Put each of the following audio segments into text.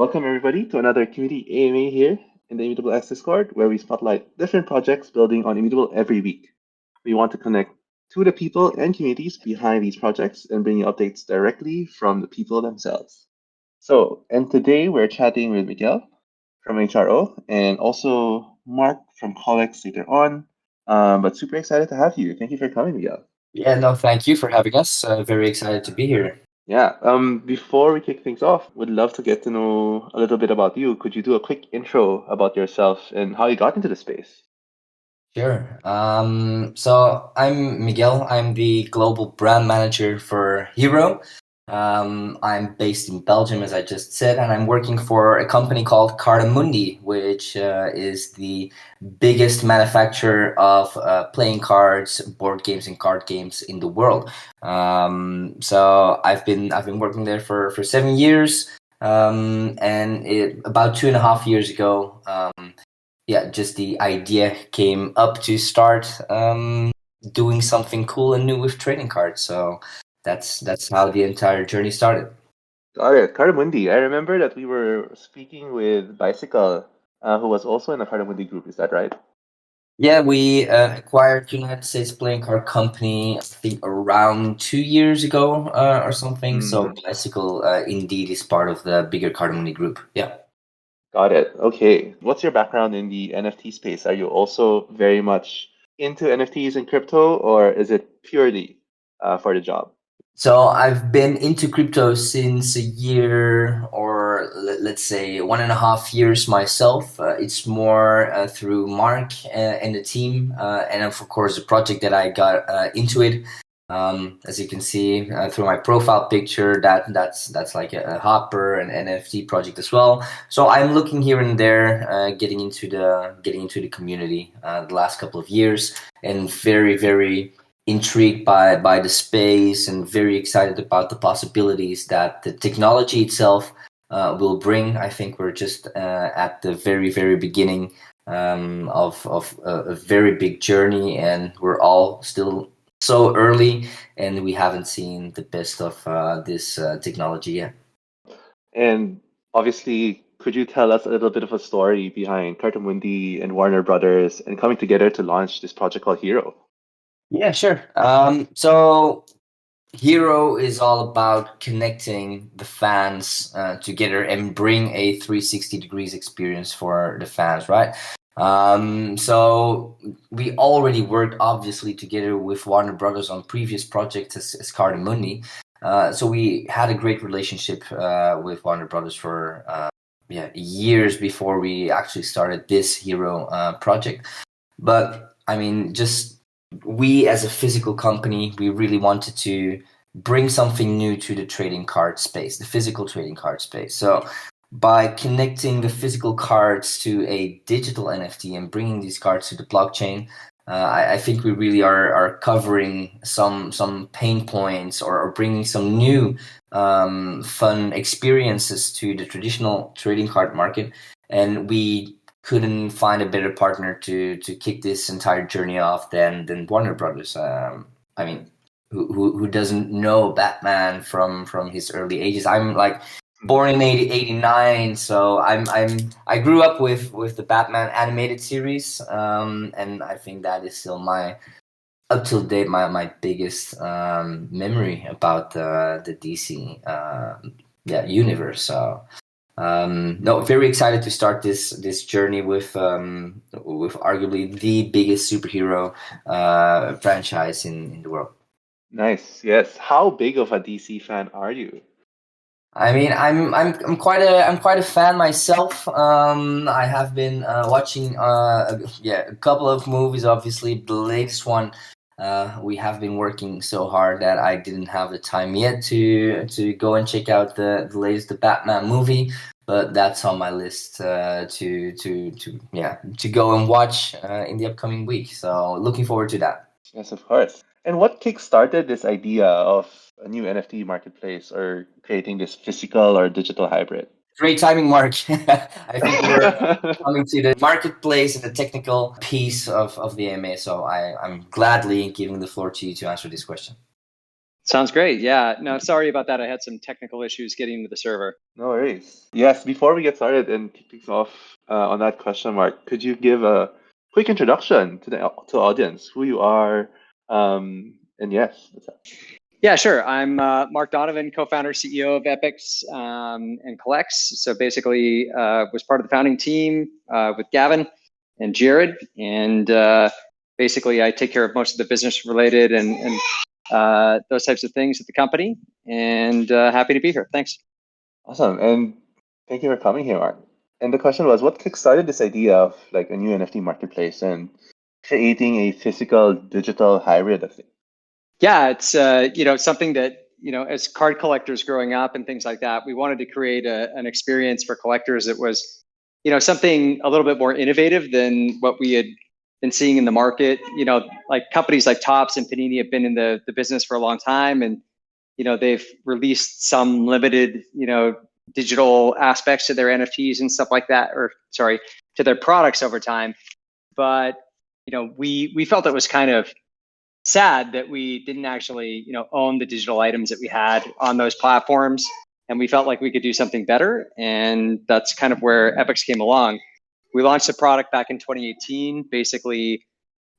Welcome everybody to another community AMA here in the Immutable X Discord, where we spotlight different projects building on Immutable every week. We want to connect to the people and communities behind these projects and bring you updates directly from the people themselves. And today we're chatting with Miguel from HRO and also Mark from Kolex later on. But super excited to have you. Thank you for coming, Miguel. Yeah, no, thank you for having us. Very excited to be here. Yeah. Before we kick things off, would love to get to know a little bit about you. Could you do a quick intro about yourself and how you got into the space? Sure. So I'm Miguel. I'm the global brand manager for Hero. I'm based in Belgium, as I just said, and I'm working for a company called Cardamundi, which is the biggest manufacturer of playing cards, board games, and card games in the world. So I've been working there for 7 years, and about 2.5 years ago. Just the idea came up to start doing something cool and new with trading cards. So that's how the entire journey started. Got it. Cardamundi. I remember that we were speaking with Bicycle, who was also in the Cardamundi group. Is that right? Yeah, we acquired United States Playing Card Company, I think around 2 years ago or something. So Bicycle indeed is part of the bigger Cardamundi group. Yeah. Got it. Okay. What's your background in the NFT space? Are you also very much into NFTs and crypto, or is it purely for the job? So I've been into crypto since a year, or let's say 1.5 years myself. It's more through Mark and the team, and of course the project that I got into it. As you can see through my profile picture, that's like a Hopper and NFT project as well. So I'm looking here and there, getting into the community the last couple of years, and very intrigued by the space and very excited about the possibilities that the technology itself will bring. I think we're just at the very beginning of a very big journey, and we're all still so early, and we haven't seen the best of this technology yet. And obviously, could you tell us a little bit of a story behind Cartamundi and Warner Brothers and coming together to launch this project called Hero? Yeah, sure. So Hero is all about connecting the fans together and bring a 360 degrees experience for the fans, right? So we already worked obviously together with Warner Brothers on previous projects as Cardamundi. So we had a great relationship with Warner Brothers for years before we actually started this Hero project. But I mean, just we as a physical company, we really wanted to bring something new to the trading card space, the physical trading card space. So by connecting the physical cards to a digital NFT and bringing these cards to the blockchain, I think we really are covering some pain points or bringing some new fun experiences to the traditional trading card market. And we couldn't find a better partner to kick this entire journey off than Warner Brothers. I mean, who doesn't know Batman from his early ages? I'm like born in 89, so I grew up with the Batman animated series, and I think that is still my up till date my biggest memory about the DC universe. So very excited to start this journey with arguably the biggest superhero franchise in the world. Nice. Yes. How big of a DC fan are you? I mean, I'm quite a fan myself. I have been watching a couple of movies. Obviously, the latest one. We have been working so hard that I didn't have the time yet to go and check out the latest the Batman movie. But that's on my list to go and watch in the upcoming week. So looking forward to that. Yes, of course. And what kickstarted this idea of a new NFT marketplace or creating this physical or digital hybrid? Great timing, Mark. I think we're coming to the marketplace and the technical piece of the AMA. So I'm gladly giving the floor to you to answer this question. Sounds great. Yeah. No, sorry about that. I had some technical issues getting into the server. No worries. Yes, before we get started and kick things off on that question, Mark, could you give a quick introduction to the audience, who you are, and yes, that's it. Yeah, sure. I'm Mark Donovan, co-founder, CEO of Epix and Kolex. So basically, was part of the founding team with Gavin and Jared, and basically, I take care of most of the business related and those types of things at the company. And happy to be here. Thanks. Awesome, and thank you for coming here, Mark. And the question was, what kickstarted this idea of like a new NFT marketplace and creating a physical digital hybrid of it? Yeah, it's something that as card collectors growing up and things like that, we wanted to create an experience for collectors that was something a little bit more innovative than what we had been seeing in the market. Like companies like Topps and Panini have been in the business for a long time, and they've released some limited digital aspects to their NFTs and stuff like that, or sorry, to their products over time. But we felt it was kind of sad that we didn't actually own the digital items that we had on those platforms, and we felt like we could do something better, and that's kind of where Epix came along. We launched the product back in 2018, basically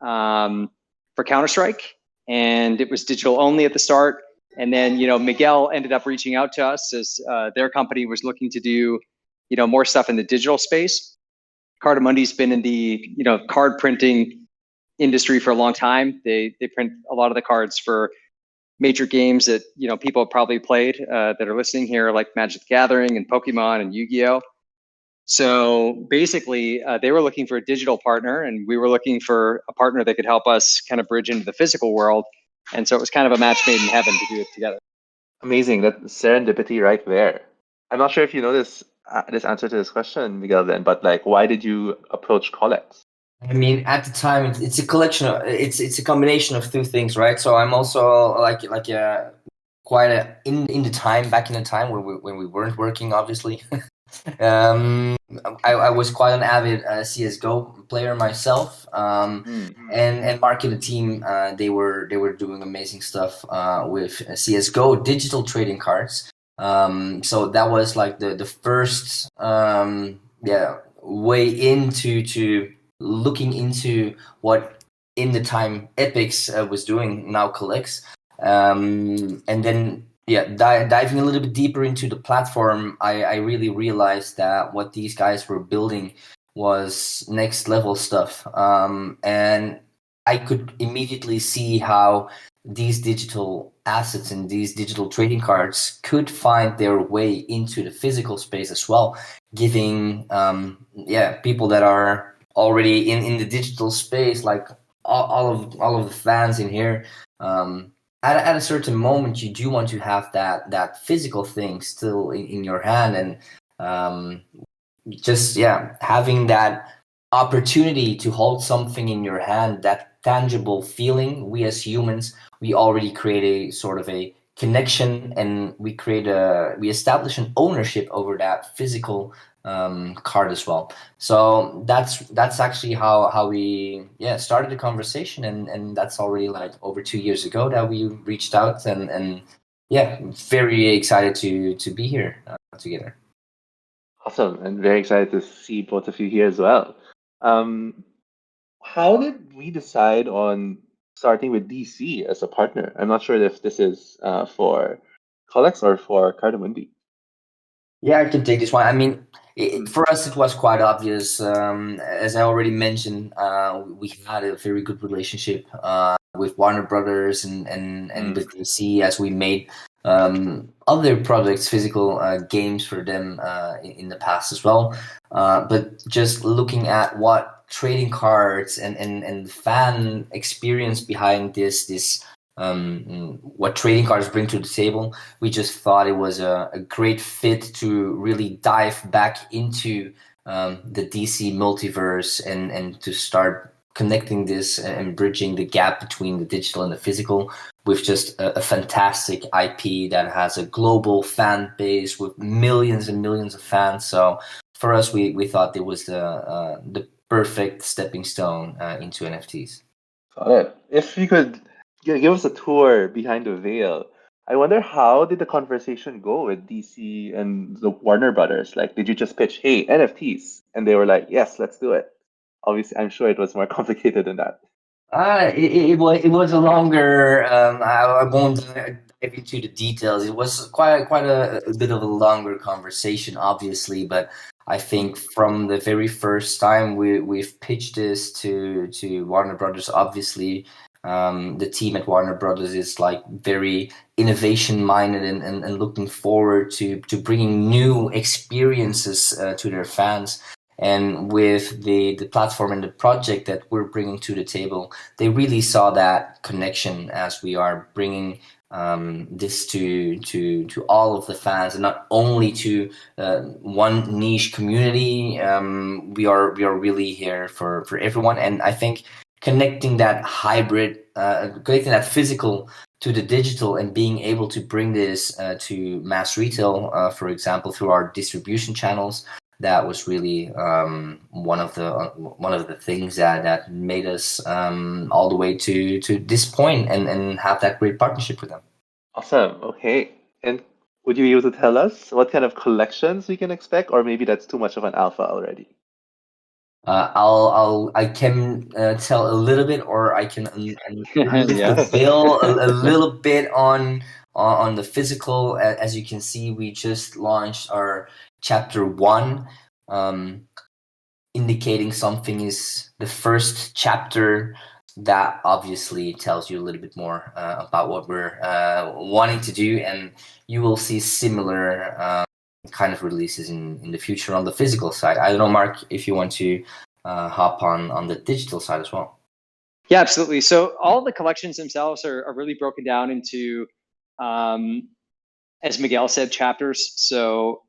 for Counter-Strike, and it was digital only at the start. And then Miguel ended up reaching out to us as their company was looking to do more stuff in the digital space. Cardamundi's been in the card printing industry for a long time. They print a lot of the cards for major games that people have probably played that are listening here, like Magic the Gathering and Pokemon and Yu-Gi-Oh. So basically, they were looking for a digital partner, and we were looking for a partner that could help us kind of bridge into the physical world. And so it was kind of a match made in heaven to do it together. Amazing, that serendipity right there. I'm not sure if you know this answer to this question, Miguel, then, but like, why did you approach Kolex? I mean, at the time, it's a collection of it's a combination of two things, right? So I'm also quite in the time back in the time when we weren't working, obviously. I was quite an avid CS:GO player myself, and Mark and the team they were doing amazing stuff with CS:GO digital trading cards. So that was like the first way into looking into what in the time Epix was doing, now Kolex, and then diving a little bit deeper into the platform, I really realized that what these guys were building was next level stuff, and I could immediately see how these digital assets and these digital trading cards could find their way into the physical space as well, giving people that are already in the digital space, like all of the fans in here, at a certain moment you do want to have that physical thing still in your hand, and having that opportunity to hold something in your hand, that tangible feeling. We as humans, we already create a sort of a connection, and we establish an ownership over that physical card as well. So that's actually how we started the conversation, and that's already like over 2 years ago that we reached out, and very excited to be here together. Awesome, and very excited to see both of you here as well. How did we decide on starting with DC as a partner? I'm not sure if this is for Kolex or for Cardamundi. Yeah, I can take this one. I mean, for us, it was quite obvious. As I already mentioned, we had a very good relationship with Warner Brothers and with DC, as we made other projects, physical games for them in the past as well. But just looking at what trading cards and fan experience behind this what trading cards bring to the table, we just thought it was a great fit to really dive back into the DC multiverse and to start connecting this and bridging the gap between the digital and the physical with just a fantastic IP that has a global fan base with millions and millions of fans. So for us, we thought it was the perfect stepping stone into NFTs. Got it. If you could give us a tour behind the veil I wonder, how did the conversation go with DC and the Warner Brothers? Like, did you just pitch, hey, NFTs? And they were like, yes, let's do it. Obviously, I'm sure it was more complicated than that. It was a longer. I won't dive into the details. It was quite a bit of a longer conversation, obviously. But I think from the very first time we've pitched this to Warner Brothers, obviously, the team at Warner Brothers is like very innovation minded and looking forward to bringing new experiences to their fans. And with the platform and the project that we're bringing to the table, they really saw that connection as we are bringing this to all of the fans, and not only to one niche community. We are really here for everyone, and I think connecting that hybrid, connecting that physical to the digital, and being able to bring this to mass retail, for example, through our distribution channels. That was really one of the things that made us all the way to this point, and have that great partnership with them. Awesome. Okay. And would you be able to tell us what kind of collections we can expect, or maybe that's too much of an alpha already? I can tell a little bit, or I can Yes. reveal a little bit on the physical. As you can see, we just launched our chapter 1, indicating something is the first chapter. That obviously tells you a little bit more about what we're wanting to do, and you will see similar kind of releases in the future on the physical side. I don't know, Mark, if you want to hop on the digital side as well. Yeah, absolutely. So all the collections themselves are really broken down into, as Miguel said, chapters. So,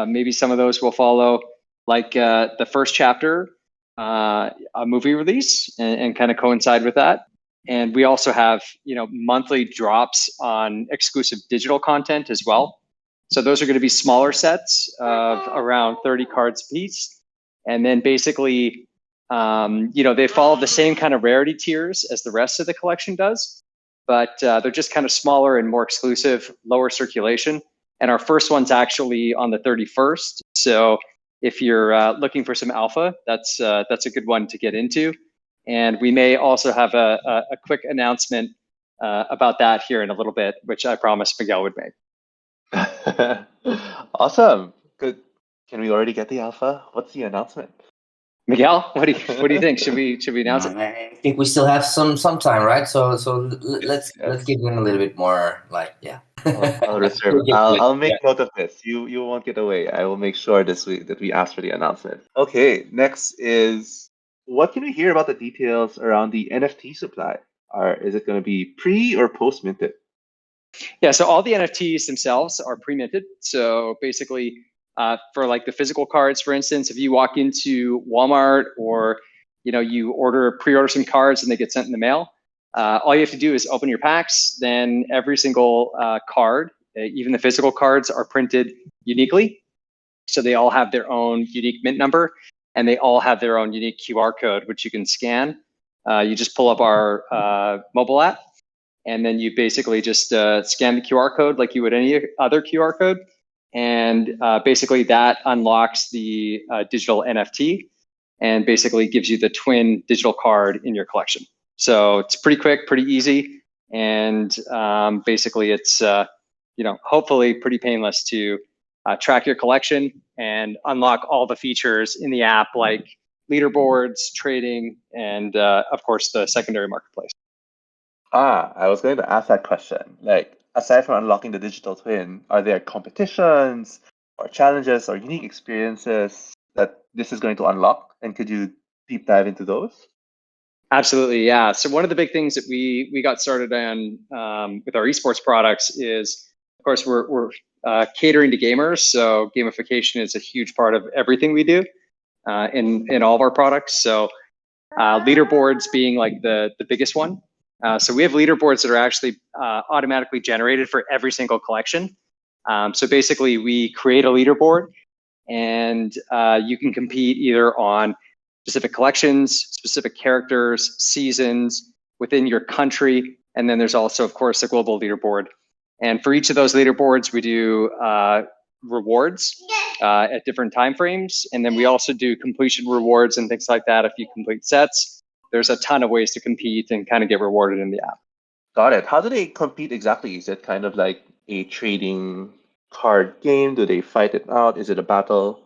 maybe some of those will follow, like the first chapter, a movie release, and kind of coincide with that. And we also have, monthly drops on exclusive digital content as well. So those are going to be smaller sets of around 30 cards a piece. And then basically, they follow the same kind of rarity tiers as the rest of the collection does, but they're just kind of smaller and more exclusive, lower circulation. And our first one's actually on the 31st. So if you're looking for some alpha, that's a good one to get into. And we may also have a quick announcement about that here in a little bit, which I promised Miguel would make. Awesome. Good. Can we already get the alpha? What's the announcement? Miguel, what do you think? Should we announce it? I think we still have some time, right? So let's give them a little bit more, like, yeah. I'll reserve. I'll make note of this. You won't get away. I will make sure this week that we ask for the announcement. Okay. Next is, what can we hear about the details around the NFT supply? Is it going to be pre or post minted? Yeah, so all the NFTs themselves are pre-minted. So basically, for like the physical cards, for instance, if you walk into Walmart, or you pre-order some cards and they get sent in the mail, all you have to do is open your packs. Then every single card, even the physical cards, are printed uniquely. So they all have their own unique mint number, and they all have their own unique QR code, which you can scan. You just pull up our mobile app, and then you basically just scan the QR code like you would any other QR code. And basically that unlocks the digital NFT, and basically gives you the twin digital card in your collection. So it's pretty quick, pretty easy. And basically it's, hopefully pretty painless to track your collection and unlock all the features in the app, like leaderboards, trading, and of course the secondary marketplace. I was going to ask that question. Like, aside from unlocking the digital twin, are there competitions or challenges or unique experiences that this is going to unlock? And could you deep dive into those? Absolutely, yeah. So one of the big things that we got started on with our esports products is, of course, we're catering to gamers. So gamification is a huge part of everything we do in all of our products. So leaderboards being like the biggest one. So we have leaderboards that are actually automatically generated for every single collection. So basically, we create a leaderboard, and you can compete either on specific collections, specific characters, seasons, within your country. And then there's also, of course, the global leaderboard. And for each of those leaderboards, we do rewards at different time frames. And then we also do completion rewards and things like that if you complete sets. There's a ton of ways to compete and kind of get rewarded in the app. Got it. How do they compete exactly? Is it kind of like a trading card game? Do they fight it out? Is it a battle?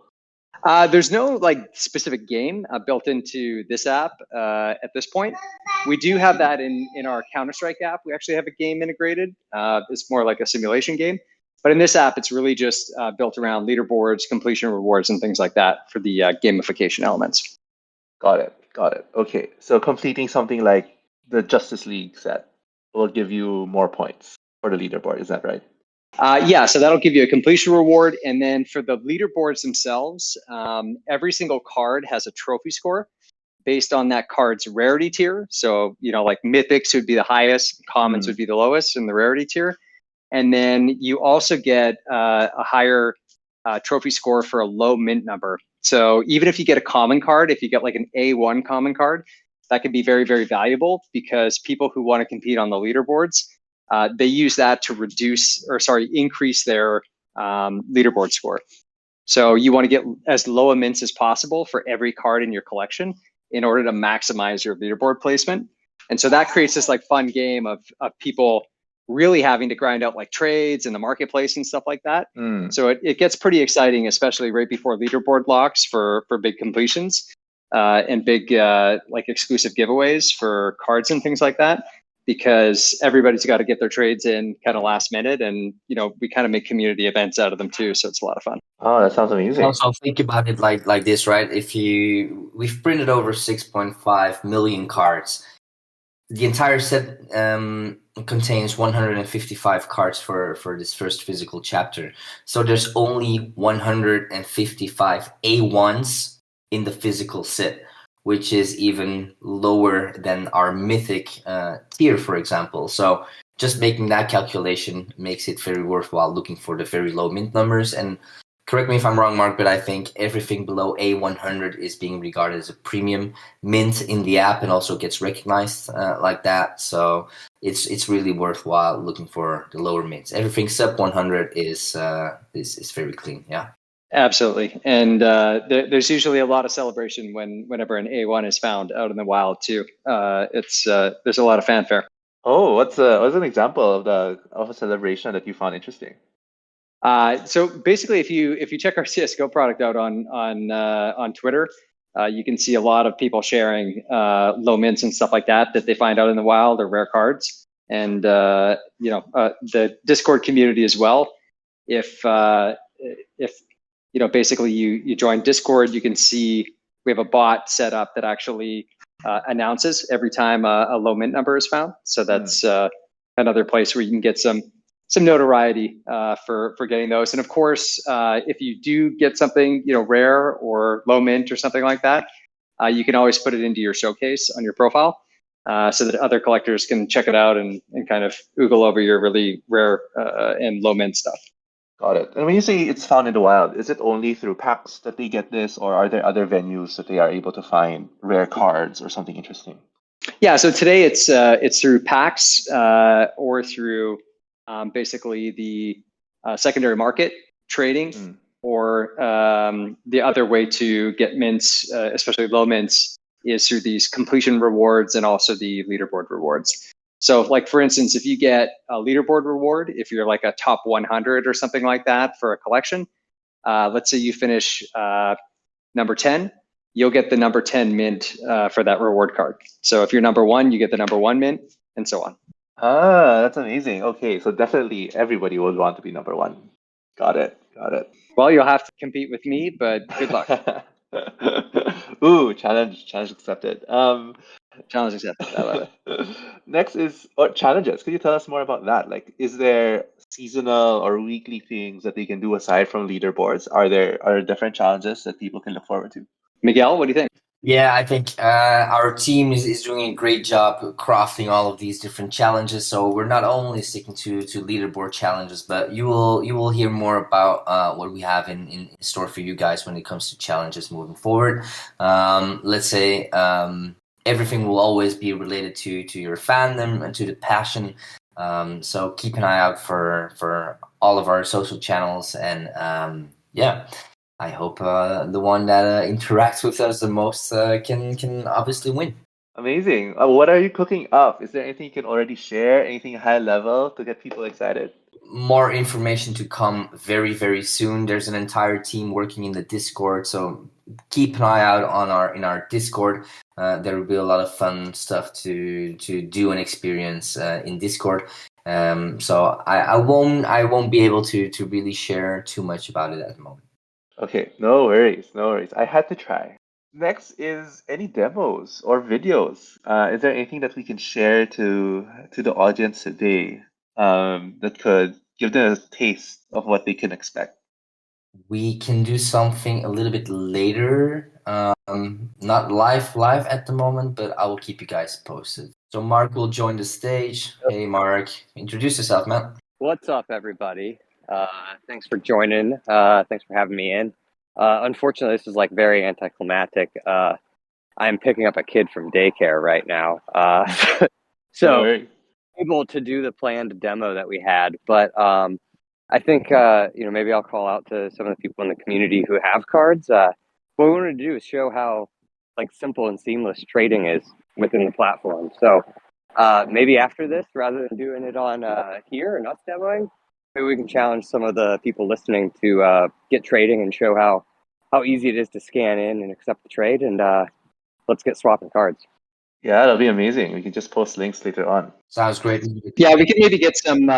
There's no like specific game built into this app at this point. We do have that in our Counter-Strike app. We actually have a game integrated. It's more like a simulation game. But in this app, it's really just built around leaderboards, completion rewards, and things like that for the gamification elements. Got it. Got it. Okay. So completing something like the Justice League set will give you more points for the leaderboard. Is that right? Yeah, so that'll give you a completion reward. And then for the leaderboards themselves, every single card has a trophy score based on that card's rarity tier. So, like mythics would be the highest, commons would be the lowest in the rarity tier. And then you also get a higher trophy score for a low mint number. So even if you get a common card, if you get like an A1 common card, that can be very, very valuable because people who want to compete on the leaderboards, they use that to increase their leaderboard score. So you want to get as low a mints as possible for every card in your collection in order to maximize your leaderboard placement. And so that creates this like fun game of people really having to grind out like trades in the marketplace and stuff like that. So it gets pretty exciting, especially right before leaderboard locks for big completions and big like exclusive giveaways for cards and things like that. Because everybody's got to get their trades in kind of last minute, and we kind of make community events out of them too, so it's a lot of fun. Oh, that sounds amazing. Also, think about it like this, right? We've printed over 6.5 million cards. The entire set contains 155 cards for this first physical chapter. So there's only 155 A1s in the physical set, which is even lower than our mythic tier, for example. So just making that calculation makes it very worthwhile looking for the very low mint numbers. And correct me if I'm wrong, Mark, but I think everything below A100 is being regarded as a premium mint in the app and also gets recognized like that. So it's really worthwhile looking for the lower mints. Everything sub 100 is very clean, yeah. Absolutely, and there's usually a lot of celebration whenever an A1 is found out in the wild too. There's a lot of fanfare. Oh, what's an example of a celebration that you found interesting? So basically, if you check our CS:GO product out on Twitter, you can see a lot of people sharing low mints and stuff like that they find out in the wild or rare cards, and the Discord community as well. If basically you join Discord, you can see we have a bot set up that actually announces every time a low mint number is found. So that's another place where you can get some notoriety for getting those. And of course, if you do get something rare or low mint or something like that, you can always put it into your showcase on your profile so that other collectors can check it out and kind of oogle over your really rare and low mint stuff. Got it. And when you say it's found in the wild, is it only through packs that they get this, or are there other venues that they are able to find rare cards or something interesting? Yeah, so today it's through packs or through basically the secondary market trading, or the other way to get mints, especially low mints, is through these completion rewards and also the leaderboard rewards. So like, for instance, if you get a leaderboard reward, if you're like a top 100 or something like that for a collection, let's say you finish number 10, you'll get the number 10 mint for that reward card. So if you're number 1, you get the number 1 mint, and so on. Ah, that's amazing. Okay, so definitely everybody would want to be number 1. Got it. Well, you'll have to compete with me, but good luck. Ooh, challenge accepted. Challenge accepted. I love it. Next is challenges. Could you tell us more about that? Like, is there seasonal or weekly things that they can do aside from leaderboards? Are there different challenges that people can look forward to? Miguel, what do you think? Yeah, I think our team is doing a great job crafting all of these different challenges. So we're not only sticking to leaderboard challenges, but you will hear more about what we have in store for you guys when it comes to challenges moving forward. Let's say everything will always be related to your fandom and to the passion So keep an eye out for all of our social channels, and yeah, I hope the one that interacts with us the most can obviously win. Amazing. What are you cooking up? Is there anything you can already share? Anything high level to get people excited? More information to come very, very soon. There's an entire team working in the Discord, so keep an eye out on in our Discord. There will be a lot of fun stuff to do and experience in Discord. So I won't be able to really share too much about it at the moment. Okay, no worries, no worries. I had to try. Next is any demos or videos. Is there anything that we can share to the audience today that could give them a taste of what they can expect? We can do something a little bit later. Not live at the moment, but I will keep you guys posted. So Mark will join the stage. Hey Mark, introduce yourself, man. What's up, everybody? Thanks for joining. Thanks for having me in. Unfortunately, this is like very anticlimactic. I'm picking up a kid from daycare right now, No so worries. able to do the planned demo that we had. But I think maybe I'll call out to some of the people in the community who have cards. What we wanted to do is show how like simple and seamless trading is within the platform. So maybe after this, rather than doing it on here and us demoing, maybe we can challenge some of the people listening to get trading and show how easy it is to scan in and accept the trade. And let's get swapping cards. Yeah, that'll be amazing. We can just post links later on. Sounds great. Yeah, we could maybe get some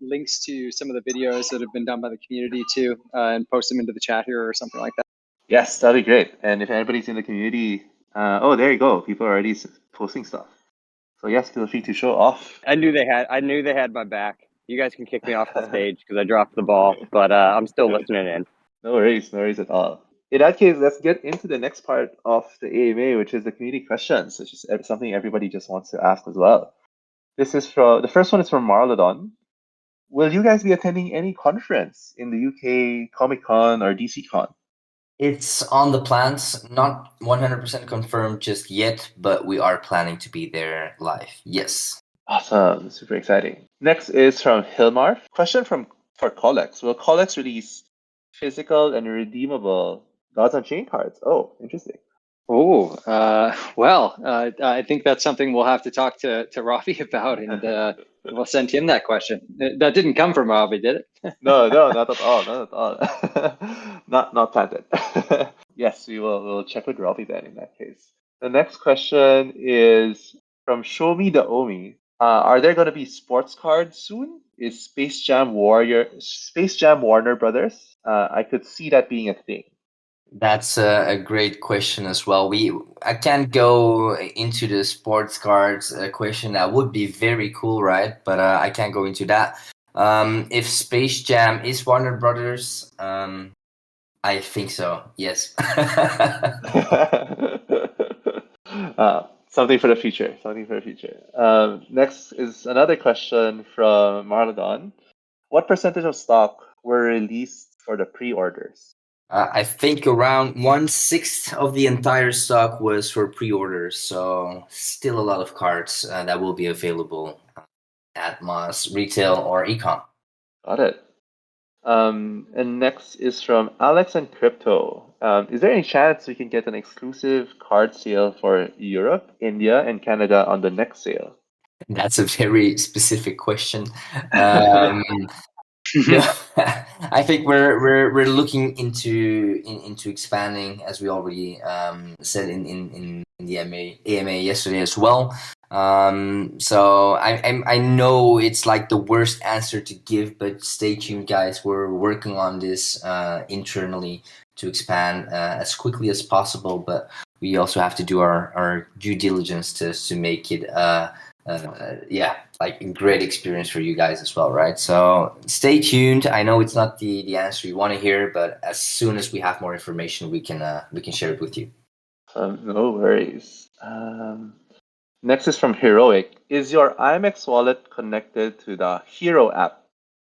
links to some of the videos that have been done by the community too, and post them into the chat here or something like that. Yes, that'll be great. And if anybody's in the community, oh, there you go. People are already posting stuff. So yes, feel free to show off. I knew they had my back. You guys can kick me off the stage because I dropped the ball, but I'm still listening in. No worries at all. In that case, let's get into the next part of the AMA, which is the community questions, which is something everybody just wants to ask as well. This is the first one is from Marlodon. Will you guys be attending any conference in the UK, Comic Con or DC Con? It's on the plans, not 100% confirmed just yet, but we are planning to be there live. Yes. Awesome, super exciting. Next is from Hilmar. Question for Kolex. Will Kolex release physical and redeemable Gods Unchained cards? Oh, interesting. Oh, I think that's something we'll have to talk to Ravi about, and we'll send him that question. That didn't come from Ravi, did it? No, not at all, not at all. not planted. Yes, we'll check with Ravi then in that case. The next question is from Show Me the Omi. Are there going to be sports cards soon? Is Space Jam Warner Brothers? I could see that being a thing. That's a great question as well. I can't go into the sports cards question. That would be very cool, right? But I can't go into that. If Space Jam is Warner Brothers, I think so. Yes. Something for the future. Next is another question from Marlodon. What percentage of stock were released for the pre-orders? I think around 1/6 of the entire stock was for pre-orders, so still a lot of cards that will be available at Moss retail or ecom. Got it. And next is from Alex and Crypto. Is there any chance we can get an exclusive card sale for Europe, India, and Canada on the next sale? That's a very specific question. No, I think we're looking into expanding, as we already said in the AMA yesterday as well. So I know it's like the worst answer to give, but stay tuned, guys. We're working on this internally to expand as quickly as possible, but we also have to do our due diligence to make it like a great experience for you guys as well, right? So stay tuned. I know it's not the answer you want to hear, but as soon as we have more information, we can share it with you. No worries. Next is from Heroic. Is your IMX wallet connected to the Hero app?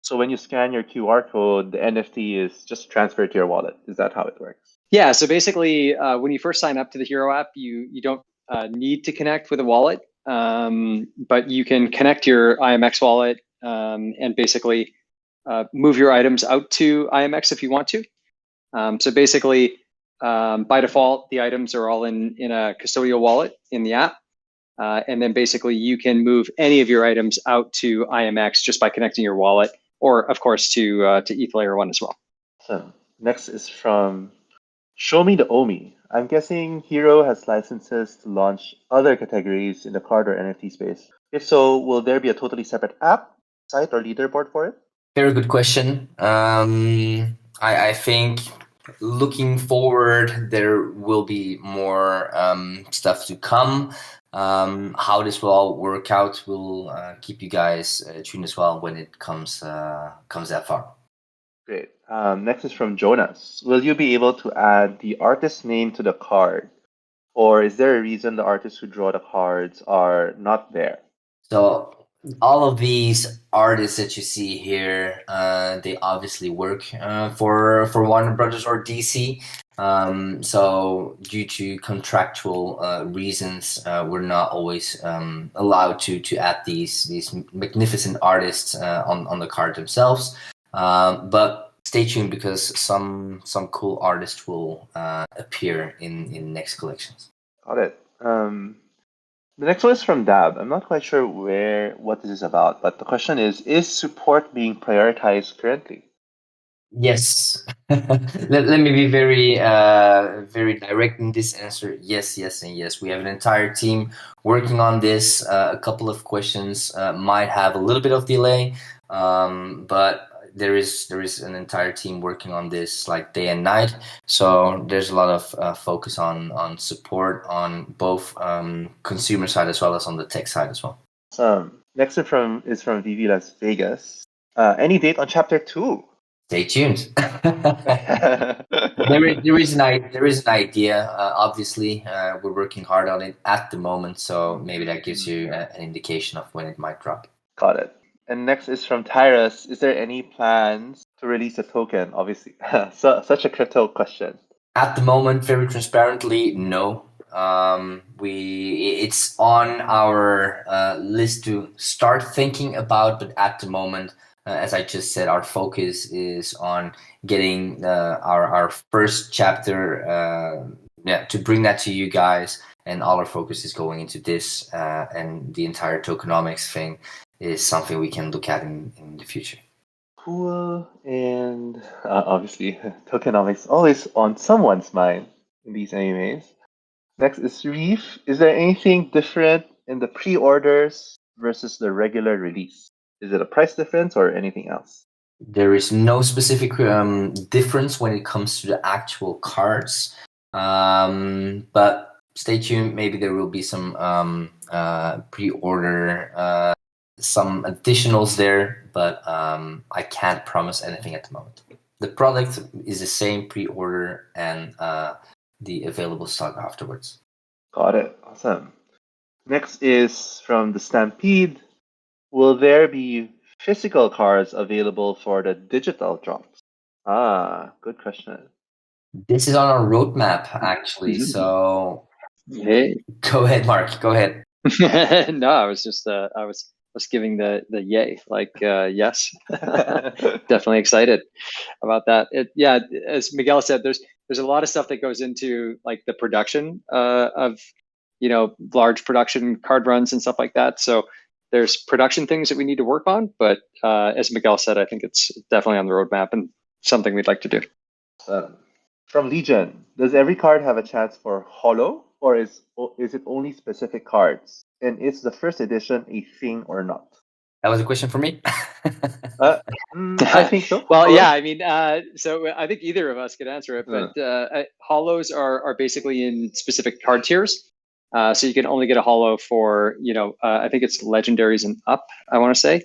So when you scan your QR code, the NFT is just transferred to your wallet. Is that how it works? Yeah. So basically, when you first sign up to the Hero app, you don't need to connect with a wallet. but you can connect your IMX wallet and basically move your items out to IMX if you want to. So basically, by default, the items are all in a custodial wallet in the app. And then basically you can move any of your items out to IMX just by connecting your wallet, or of course to ETH Layer 1 as well. So next is from Show Me the Omi. I'm guessing Hero has licenses to launch other categories in the card or NFT space. If so, will there be a totally separate app, site, or leaderboard for it? Very good question. I think looking forward, there will be more stuff to come. How this will all work out, we'll keep you guys tuned as well when it comes that far. Great. Next is from Jonas. Will you be able to add the artist's name to the card? Or is there a reason the artists who draw the cards are not there? So all of these artists that you see here, they obviously work for Warner Brothers or DC. So due to contractual reasons, we're not always allowed to add these magnificent artists on the card themselves. But stay tuned because some cool artists will appear in next collections. Got it. The next one is from Dab. I'm not quite sure what this is about, but the question is support being prioritized currently? Yes. Let me be very direct in this answer. Yes, and yes. We have an entire team working on this. A couple of questions might have a little bit of delay, but there is an entire team working on this like day and night. So there's a lot of focus on support on both consumer side as well as on the tech side as well. Next one is from Vivi Las Vegas. Any date on chapter 2? Stay tuned. there is an idea. Obviously, we're working hard on it at the moment, so maybe that gives you an indication of when it might drop. Got it. And next is from Tyrus. Is there any plans to release a token? Obviously, such a crypto question. At the moment, very transparently, no. It's on our list to start thinking about, but at the moment, as I just said, our focus is on getting our first chapter, to bring that to you guys, and all our focus is going into this, and the entire tokenomics thing is something we can look at in the future. Cool. And obviously, tokenomics always on someone's mind in these animes. Next is Reef. Is there anything different in the pre-orders versus the regular release? Is it a price difference or anything else? There is no specific difference when it comes to the actual cards, but stay tuned. Maybe there will be some pre-order, some additionals there, but I can't promise anything at the moment. The product is the same pre-order and the available stock afterwards. Got it. Awesome. Next is from the Stampede. Will there be physical cards available for the digital drops? Good question. This is on our roadmap, actually. So, Hey. Go ahead, Mark. Go ahead. No, I was just I was giving the yay, like yes, definitely excited about that. As Miguel said, there's a lot of stuff that goes into like the production of large production card runs and stuff like that. So there's production things that we need to work on, but as Miguel said, I think it's definitely on the roadmap and something we'd like to do. From Legion, does every card have a chance for Holo, or is it only specific cards? And is the first edition a thing or not? That was a question for me. I think so. Well, Holo? yeah, I mean, so I think either of us could answer it, but Holos are basically in specific card tiers. So you can only get a Holo for, I think it's legendaries and up, I want to say.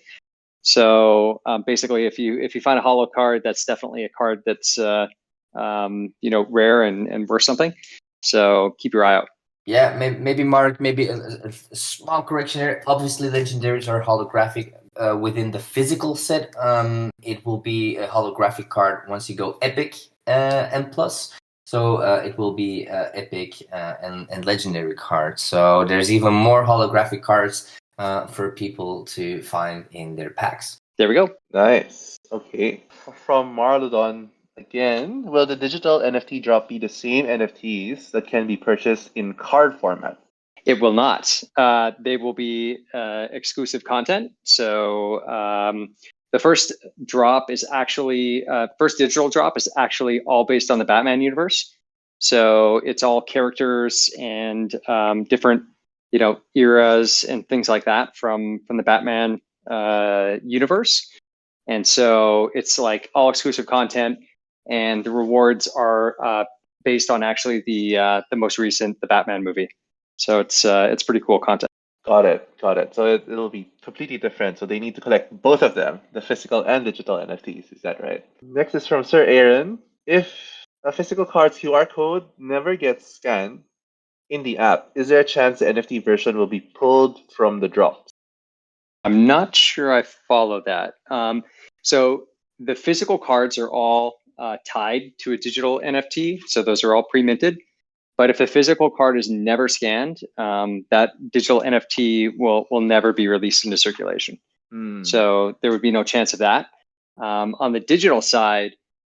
So basically, if you find a Holo card, that's definitely a card that's rare and worth something. So keep your eye out. Yeah, maybe Mark, maybe a small correction here. Obviously, legendaries are holographic within the physical set. It will be a holographic card once you go epic and plus. So it will be epic and legendary cards. So there's even more holographic cards for people to find in their packs. There we go. Nice. Okay. From Marlodon again, will the digital NFT drop be the same NFTs that can be purchased in card format? It will not. They will be exclusive content. So the first drop is actually first digital drop is actually all based on the Batman universe. So it's all characters and different, eras and things like that from the Batman universe. And so it's like all exclusive content, and the rewards are based on actually the most recent the Batman movie. So it's pretty cool content. Got it. So it'll be completely different. So they need to collect both of them, the physical and digital NFTs. Is that right? Next is from Sir Aaron. If a physical card's QR code never gets scanned in the app, is there a chance the NFT version will be pulled from the drops? I'm not sure I follow that. So the physical cards are all tied to a digital NFT. So those are all pre-minted. But if a physical card is never scanned, that digital NFT will never be released into circulation. So there would be no chance of that. On the digital side,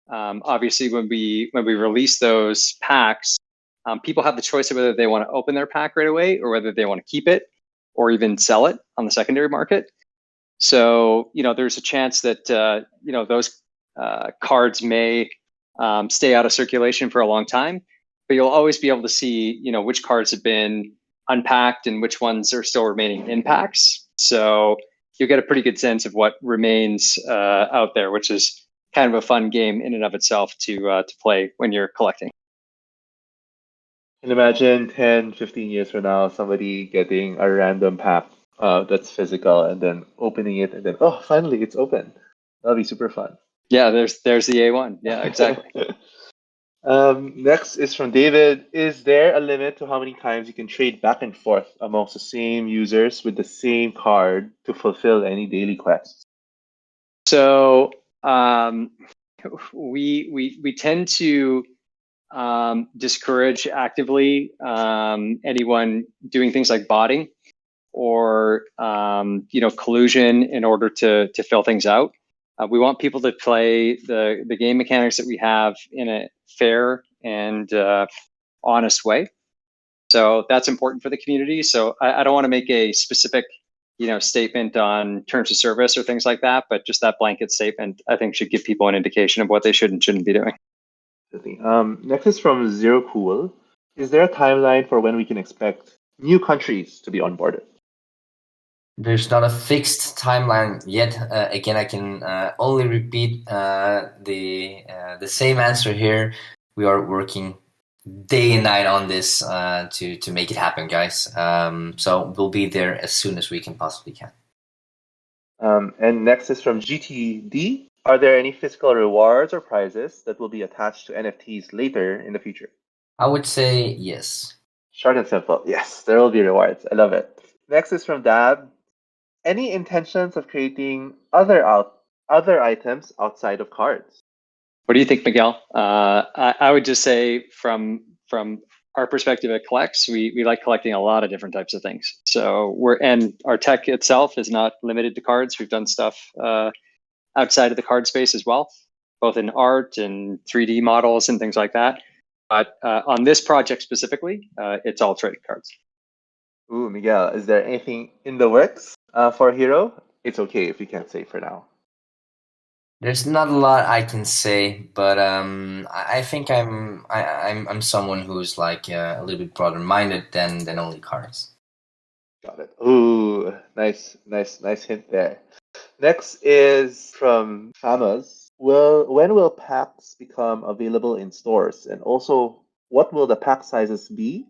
obviously when we release those packs, people have the choice of whether they want to open their pack right away or whether they want to keep it or even sell it on the secondary market. So there's a chance that those cards may stay out of circulation for a long time. But you'll always be able to see, which cards have been unpacked and which ones are still remaining in packs. So you'll get a pretty good sense of what remains out there, which is kind of a fun game in and of itself to play when you're collecting. And imagine 10, 15 years from now, somebody getting a random pack that's physical and then opening it and then, oh, finally it's open. That'll be super fun. Yeah, there's the A1. Yeah, exactly. Next is from David. Is there a limit to how many times you can trade back and forth amongst the same users with the same card to fulfill any daily quests? So we tend to discourage actively anyone doing things like botting or collusion in order to fill things out. We want people to play the game mechanics that we have in a fair and honest way. So that's important for the community. So I don't want to make a specific, statement on terms of service or things like that, but just that blanket statement, I think, should give people an indication of what they should and shouldn't be doing. Next is from Zero Cool. Is there a timeline for when we can expect new countries to be onboarded? There's not a fixed timeline yet. Again, I can only repeat the same answer here. We are working day and night on this to make it happen, guys. So we'll be there as soon as we can possibly can. And next is from GTD. Are there any physical rewards or prizes that will be attached to NFTs later in the future? I would say yes. Short and simple. Yes, there will be rewards. I love it. Next is from Dab. Any intentions of creating other items outside of cards? What do you think, Miguel? I would just say from our perspective at Kolex, we like collecting a lot of different types of things. So and our tech itself is not limited to cards. We've done stuff outside of the card space as well, both in art and 3D models and things like that. But on this project specifically, it's all trading cards. Ooh, Miguel, is there anything in the works for Hero? It's okay if you can't say for now. There's not a lot I can say, but I think I'm someone who's like a little bit broader minded than only cards. Got it. Ooh, nice hint there. Next is from Famas. When will packs become available in stores? And also, what will the pack sizes be?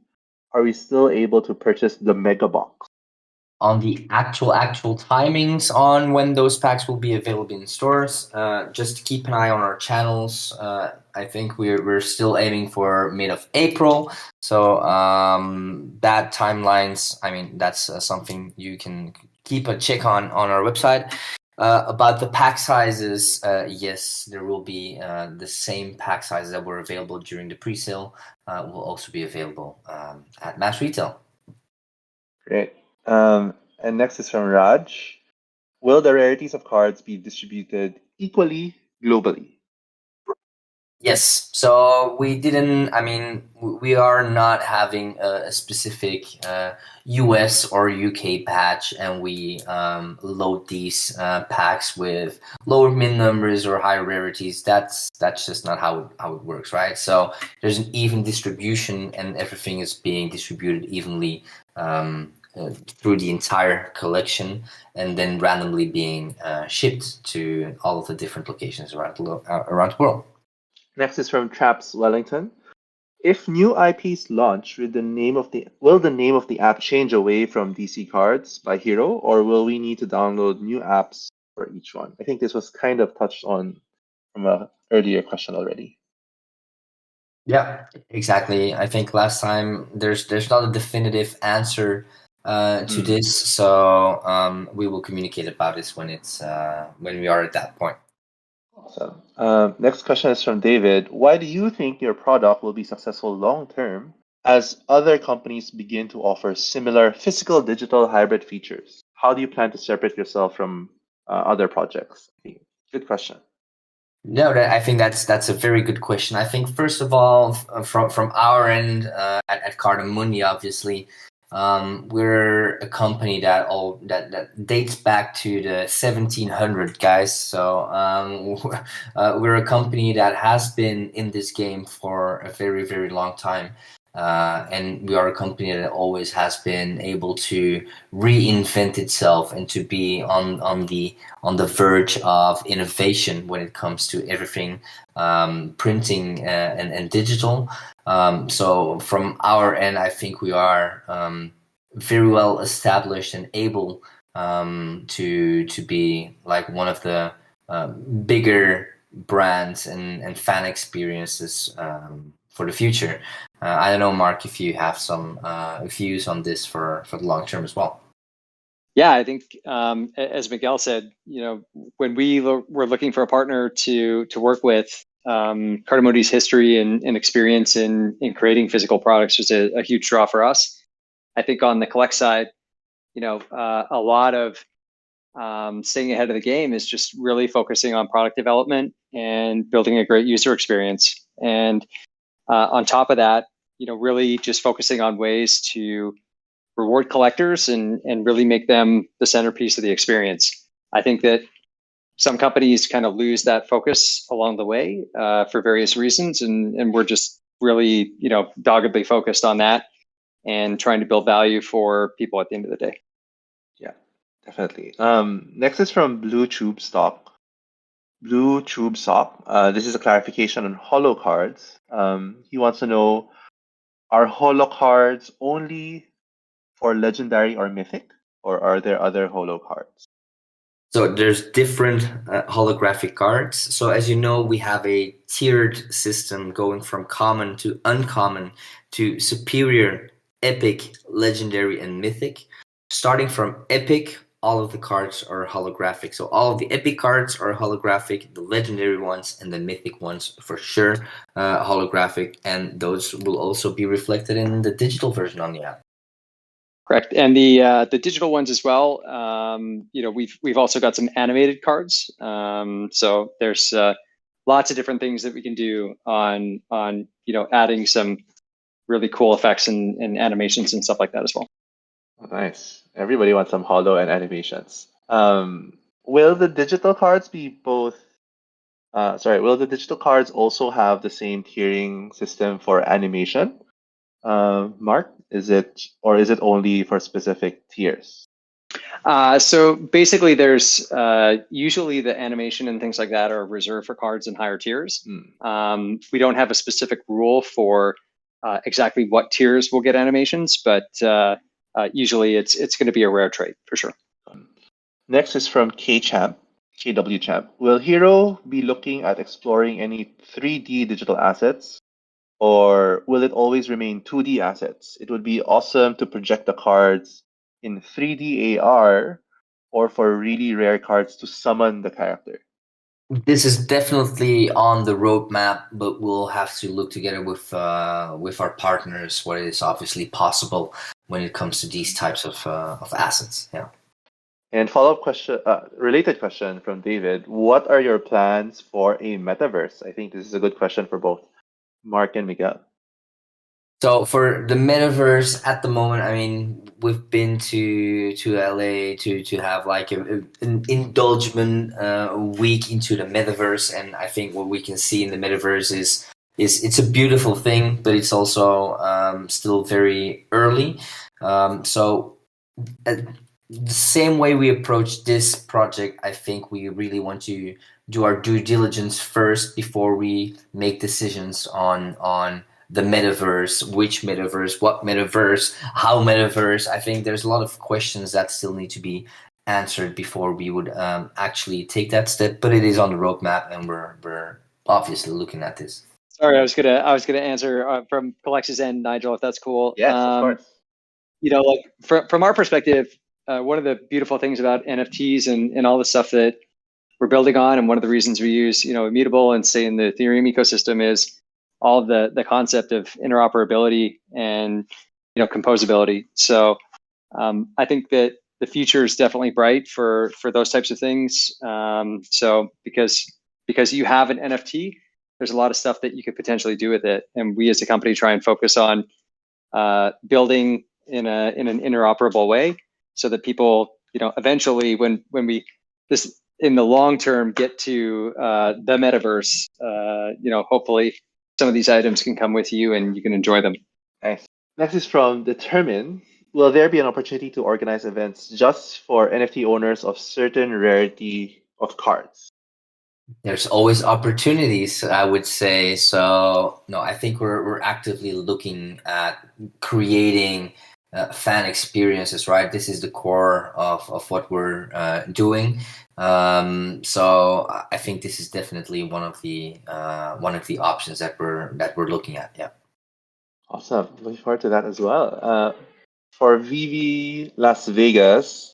Are we still able to purchase the mega box? On the actual timings on when those packs will be available in stores, just keep an eye on our channels. I think we're still aiming for mid of April. So that timelines, I mean, that's something you can keep a check on our website. About the pack sizes, yes, there will be the same pack sizes that were available during the pre-sale will also be available at mass retail. Great. And next is from Raj. Will the rarities of cards be distributed equally globally? Yes. So we didn't. I mean, we are not having a specific US or UK patch, and we load these packs with lower min numbers or high rarities. That's just not how it works, right? So there's an even distribution, and everything is being distributed evenly through the entire collection, and then randomly being shipped to all of the different locations around the world. Next is from Traps Wellington. If new IPs launch, will the name of the app change away from DC Cards by Hero, or will we need to download new apps for each one? I think this was kind of touched on from an earlier question already. Yeah, exactly. I think last time there's not a definitive answer to this, so we will communicate about this when we are at that point. Awesome. Next question is from David. Why do you think your product will be successful long term as other companies begin to offer similar physical digital hybrid features? How do you plan to separate yourself from other projects? Good question. No, I think that's a very good question. I think first of all, from our end at Cardamundi, obviously, we're a company that dates back to the 1700 guys. So we're a company that has been in this game for a very, very long time. And we are a company that always has been able to reinvent itself and to be on the verge of innovation when it comes to everything printing and digital. So from our end, I think we are very well established and able to be like one of the bigger brands and fan experiences for the future. I don't know, Mark, if you have some views on this for the long term as well. Yeah, I think as Miguel said, when we were looking for a partner to work with, Cardamundi's history and experience in creating physical products was a huge draw for us. I think on the Kolex side, a lot of staying ahead of the game is just really focusing on product development and building a great user experience. And on top of that, really just focusing on ways to reward collectors and really make them the centerpiece of the experience. I think that some companies kind of lose that focus along the way for various reasons, and we're just really doggedly focused on that and trying to build value for people at the end of the day. Yeah, definitely. Next is from Blue Tube Stock. This is a clarification on Holo cards. He wants to know, are Holo cards only for legendary or mythic, or are there other Holo cards? So there's different holographic cards. So as you know, we have a tiered system going from common to uncommon to superior, epic, legendary, and mythic. Starting from epic, all of the cards are holographic. So all of the epic cards are holographic, the legendary ones and the mythic ones for sure holographic, and those will also be reflected in the digital version on the app. Correct, and the digital ones as well. We've also got some animated cards. So there's lots of different things that we can do on adding some really cool effects and animations and stuff like that as well. Oh, nice. Everybody wants some Holo and animations. Will the digital cards be both? Will the digital cards also have the same tiering system for animation? Mark, is it only for specific tiers? So basically, there's usually the animation and things like that are reserved for cards in higher tiers. We don't have a specific rule for exactly what tiers will get animations, but usually it's going to be a rare trait for sure. Next is from KW Champ. Will Hero be looking at exploring any 3D digital assets, or will it always remain 2D assets? It would be awesome to project the cards in 3D AR or for really rare cards to summon the character? This is definitely on the roadmap, but we'll have to look together with our partners what is obviously possible when it comes to these types of assets. Yeah. And follow-up question, related question from David: what are your plans for a metaverse? I think this is a good question for both Mark and Miguel. So for the metaverse at the moment, I mean, we've been to LA to have like an indulgement week into the metaverse, and I think what we can see in the metaverse is it's a beautiful thing, but it's also still very early. So the same way we approach this project, I think we really want to do our due diligence first before we make decisions on the metaverse, which metaverse, what metaverse, how metaverse. I think there's a lot of questions that still need to be answered before we would actually take that step. But it is on the roadmap, and we're obviously looking at this. Sorry, I was gonna answer from Kolex's end, Nigel, if that's cool. Yes, of course. You know, like from our perspective, one of the beautiful things about NFTs and all the stuff that we're building on, and one of the reasons we use, you know, Immutable and stay in the Ethereum ecosystem is all of the concept of interoperability and, you know, composability. So I think that the future is definitely bright for those types of things. So because you have an NFT, there's a lot of stuff that you could potentially do with it, and we as a company try and focus on building in an interoperable way, so that people, you know, eventually when we this in the long term get to the metaverse, you know, hopefully some of these items can come with you and you can enjoy them. Nice. Next is from Determine. Will there be an opportunity to organize events just for NFT owners of certain rarity of cards? There's always opportunities, I would say. So no, I think we're actively looking at creating fan experiences, right? This is the core of what we're doing. So I think this is definitely one of the options that we're looking at. Yeah. Awesome. Looking forward to that as well. For VV Las Vegas,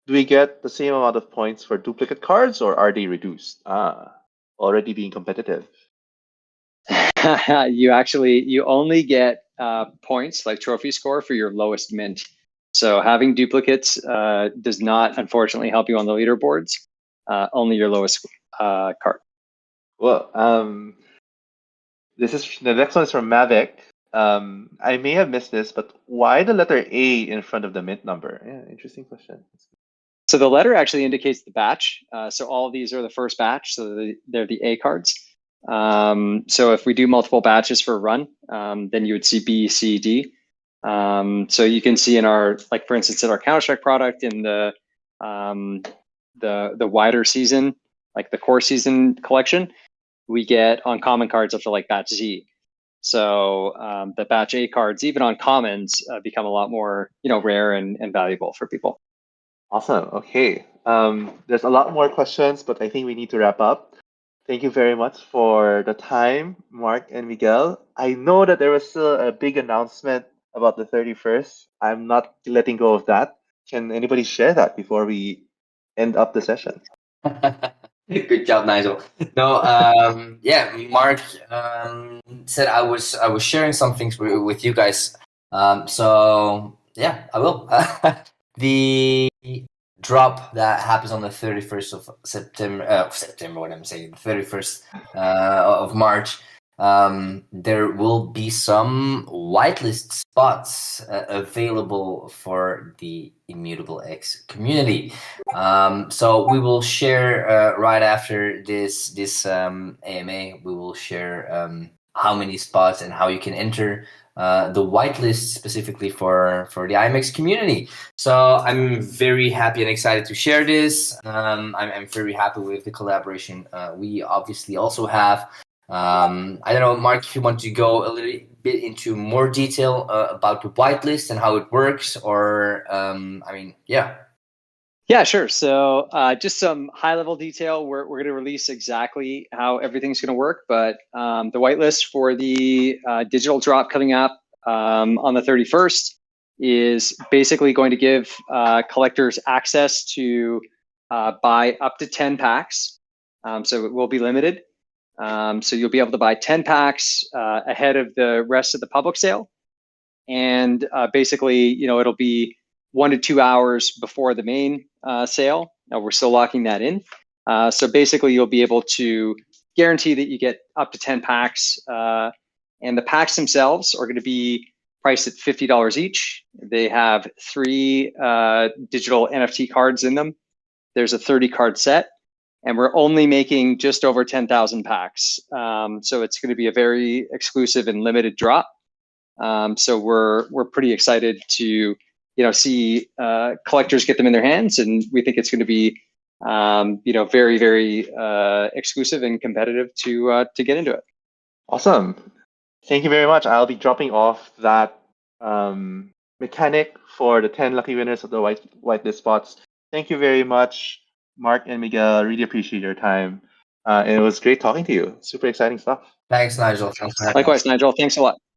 do we get the same amount of points for duplicate cards, or are they reduced? Already being competitive. You only get points, like trophy score, for your lowest mint. So having duplicates does not, unfortunately, help you on the leaderboards. Only your lowest card. Well, the next one is from Mavic. I may have missed this, but why the letter A in front of the mint number? Yeah, interesting question. So the letter actually indicates the batch. So all of these are the first batch, so they're the A cards. So if we do multiple batches for a run, then you would see B, C, D. So you can see in our, like for instance, in our Counter-Strike product, in the wider season, like the core season collection, we get uncommon cards up to like batch Z. So the batch A cards, even on commons, become a lot more, you know, rare and valuable for people. Awesome. Okay. There's a lot more questions, but I think we need to wrap up. Thank you very much for the time, Mark and Miguel. I know that there was still a big announcement about the 31st. I'm not letting go of that. Can anybody share that before we end up the session? Good job, Nigel. No, yeah, Mark said I was sharing some things with you guys. So yeah, I will. The drop that happens on the 31st of September, what I'm saying, the 31st of March, there will be some whitelist spots available for the Immutable X community. So we will share right after this AMA, we will share how many spots and how you can enter the whitelist specifically for the IMX community. So I'm very happy and excited to share this. I'm very happy with the collaboration we obviously also have. I don't know, Mark, if you want to go a little bit into more detail about the whitelist and how it works, or I mean, yeah. Yeah, sure. So just some high-level detail. We're going to release exactly how everything's going to work, but the whitelist for the digital drop coming up on the 31st, is basically going to give collectors access to buy up to 10 packs. So it will be limited. So you'll be able to buy 10 packs ahead of the rest of the public sale. And basically, it'll be 1 to 2 hours before the main sale. Now we're still locking that in. So basically, you'll be able to guarantee that you get up to 10 packs. And the packs themselves are going to be priced at $50 each. They have 3 digital NFT cards in them. There's a 30 card set. And we're only making just over 10,000 packs. So it's going to be a very exclusive and limited drop. So we're pretty excited to see collectors get them in their hands, and we think it's going to be very, very exclusive and competitive to get into it. Awesome. Thank you very much. I'll be dropping off that mechanic for the 10 lucky winners of the whitelist spots. Thank you very much, Mark and Miguel. I really appreciate your time. And it was great talking to you. Super exciting stuff. Thanks, Nigel. Thanks for having us. Likewise, Nigel. Thanks a lot.